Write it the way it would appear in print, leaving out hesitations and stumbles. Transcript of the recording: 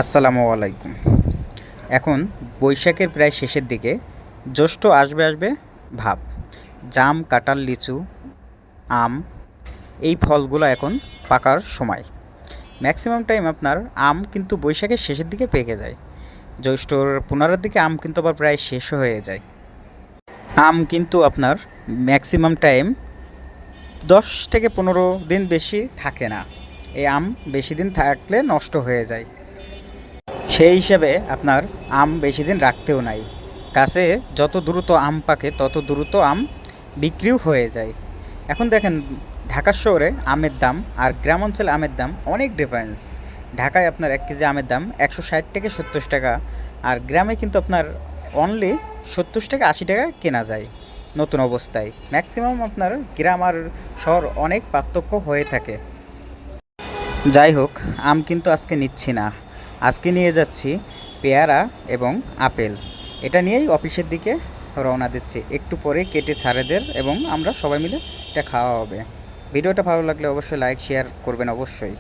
আসসালামু আলাইকুম। এখন বৈশাখের প্রায় শেষের দিকে জ্যৈষ্ঠ আসবে আসবে ভাব। জাম, কাঁঠাল, লিচু, আম এই ফলগুলো এখন পাকার সময়। ম্যাক্সিমাম টাইম আপনার আম কিন্তু বৈশাখের শেষের দিকে পেকে যায়। জ্যৈষ্ঠর 15-র দিকে আম কিন্তু আবার প্রায় শেষ হয়ে যায়। আম কিন্তু আপনার ম্যাক্সিমাম টাইম 10 থেকে 15 দিন বেশি থাকে না। এই আম বেশি দিন থাকলে নষ্ট হয়ে যায়। সেই হিসাবে আপনার আম বেশি দিন রাখতেও নাই। গাছে যত দ্রুত আম পাকে তত দ্রুত আম বিক্রিও হয়ে যায়। এখন দেখেন, ঢাকা শহরে আমের দাম আর গ্রাম অঞ্চলে আমের দাম অনেক ডিফারেন্স। ঢাকায় আপনার 1 কেজি আমের দাম 160 থেকে 70 টাকা, আর গ্রামে কিন্তু আপনার অনলি 70 থেকে 80 টাকা কেনা যায় নতুন অবস্থায়। ম্যাক্সিমাম আপনার গ্রাম আর শহর অনেক পার্থক্য হয়ে থাকে। যাই হোক, আম কিন্তু আজকে নিচ্ছি না। আজকে নিয়ে যাচ্ছি পেয়ারা এবং আপেল। এটা নিয়েই অফিসের দিকে রওনা দিচ্ছি। একটু পরে কেটে ছাড়ে এবং আমরা সবাই মিলে এটা খাওয়া হবে। ভিডিওটা ভালো লাগলে অবশ্যই লাইক শেয়ার করবেন অবশ্যই।